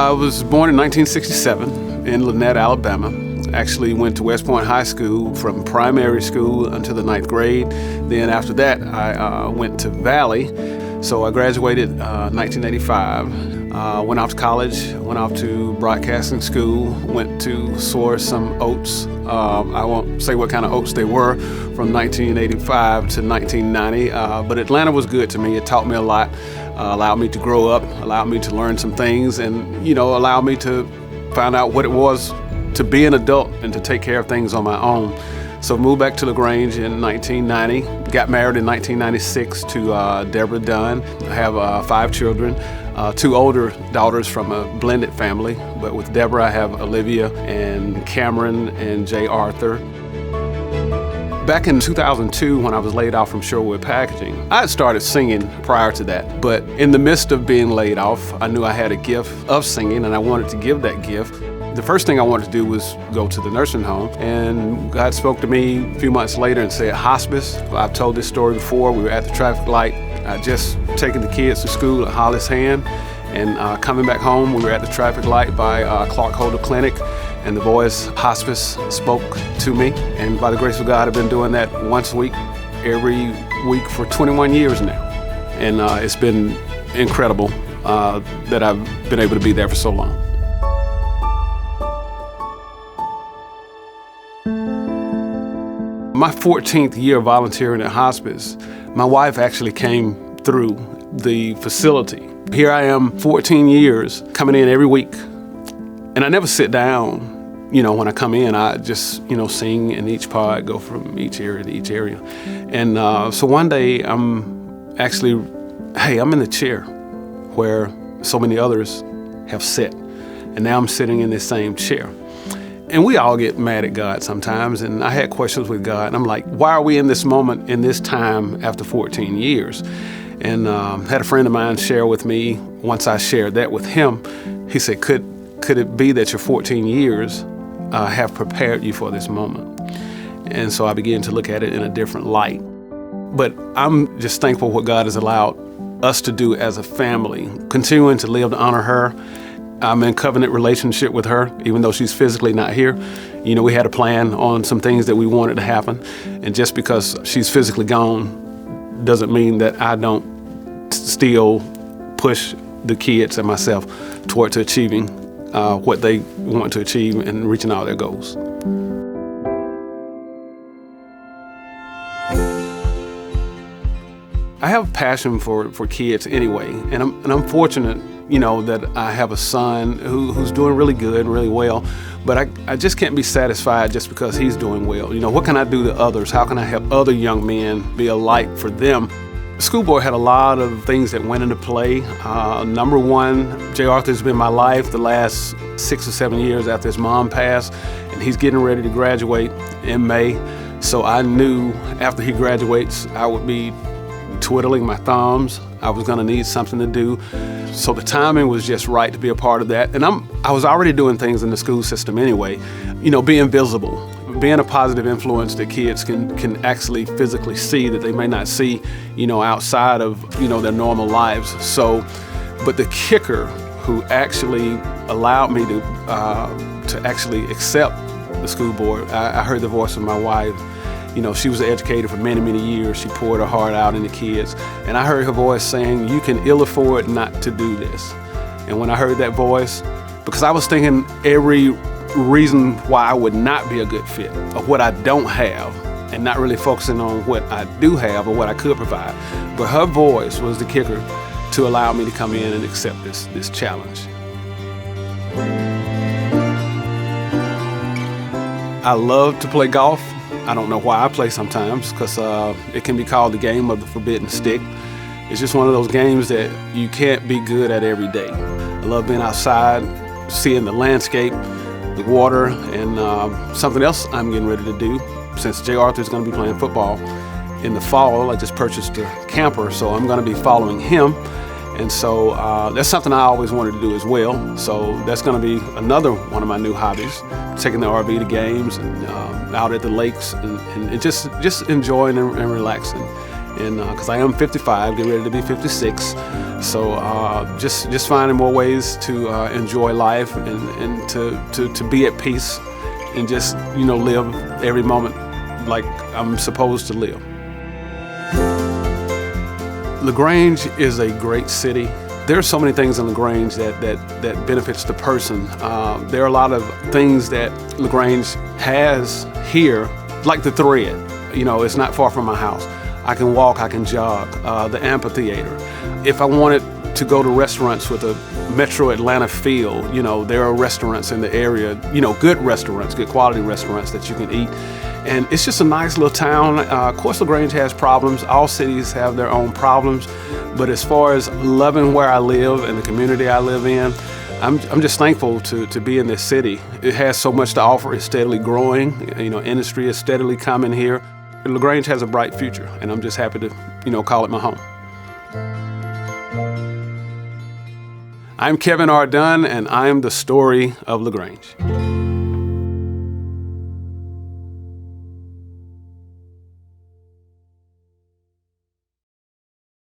I was born in 1967 in Lynette, Alabama. Actually went to West Point High School from primary school until the 9th grade. Then after that, I went to Valley. So I graduated 1985. Went off to college, went off to broadcasting school, went to source some oats. I won't say what kind of oats they were from 1985 to 1990, but Atlanta was good to me. It taught me a lot, allowed me to grow up, allowed me to learn some things, and allowed me to find out what it was to be an adult and to take care of things on my own. So moved back to LaGrange in 1990, got married in 1996 to Deborah Dunn. I have 5 children, 2 older daughters from a blended family, but with Deborah I have Olivia and Cameron and Jay Arthur. Back in 2002, when I was laid off from Sherwood Packaging, I had started singing prior to that, but in the midst of being laid off, I knew I had a gift of singing and I wanted to give that gift. The first thing I wanted to do was go to the nursing home, and God spoke to me a few months later and said hospice. I've told this story before. We were at the traffic light. I just taken the kids to school at Hollis Hand, and coming back home, we were at the traffic light by Clark Holder Clinic, and the boys' hospice spoke to me. And by the grace of God, I've been doing that once a week, every week for 21 years now. And it's been incredible that I've been able to be there for so long. My 14th year volunteering at hospice, my wife actually came through the facility. Here I am, 14 years, coming in every week. And I never sit down, when I come in, I just, sing in each pod, go from each area to each area. And so one day I'm in the chair where so many others have sat. And now I'm sitting in this same chair. And we all get mad at God sometimes, and I had questions with God. And I'm like, why are we in this moment, in this time, after 14 years? And had a friend of mine share with me, once I shared that with him, he said, could it be that your 14 years have prepared you for this moment? And so I began to look at it in a different light. But I'm just thankful what God has allowed us to do as a family, continuing to live to honor her. I'm in covenant relationship with her, even though she's physically not here. We had a plan on some things that we wanted to happen. And just because she's physically gone doesn't mean that I don't still push the kids and myself toward to achieving what they want to achieve and reaching all their goals. I have a passion for kids anyway, and I'm fortunate that I have a son who's doing really good and really well, but I just can't be satisfied just because he's doing well. What can I do to others? How can I help other young men be a light for them? The school board had a lot of things that went into play. Number one, Jay Arthur's been my life the last 6 or 7 years after his mom passed, and he's getting ready to graduate in May. So I knew after he graduates, I would be twiddling my thumbs. I was gonna need something to do. So the timing was just right to be a part of that. And I was already doing things in the school system anyway, being visible, being a positive influence that kids can actually physically see that they may not see, outside of, their normal lives. So, but the kicker who actually allowed me to actually accept the school board, I heard the voice of my wife. She was an educator for many, many years. She poured her heart out in the kids. And I heard her voice saying, you can ill afford not to do this. And when I heard that voice, because I was thinking every reason why I would not be a good fit, or what I don't have, and not really focusing on what I do have or what I could provide. But her voice was the kicker to allow me to come in and accept this challenge. I love to play golf. I don't know why I play sometimes, because it can be called the game of the forbidden stick. It's just one of those games that you can't be good at every day. I love being outside, seeing the landscape, the water, and something else I'm getting ready to do. Since Jay Arthur's going to be playing football in the fall, I just purchased a camper, so I'm going to be following him. And so that's something I always wanted to do as well. So that's going to be another one of my new hobbies, taking the RV to games and out at the lakes and just enjoying and relaxing. And because I am 55, getting ready to be 56, So just finding more ways to enjoy life and to be at peace and just, live every moment like I'm supposed to live. LaGrange is a great city. There are so many things in LaGrange that benefits the person. There are a lot of things that LaGrange has here, like the thread. It's not far from my house. I can walk, I can jog. The amphitheater. If I wanted to go to restaurants with a Metro Atlanta feel, there are restaurants in the area, good restaurants, good quality restaurants that you can eat. And it's just a nice little town. Of course, LaGrange has problems. All cities have their own problems. But as far as loving where I live and the community I live in, I'm just thankful to be in this city. It has so much to offer. It's steadily growing. Industry is steadily coming here. LaGrange has a bright future, and I'm just happy to, call it my home. I'm Kevin R. Dunn, and I am the story of LaGrange.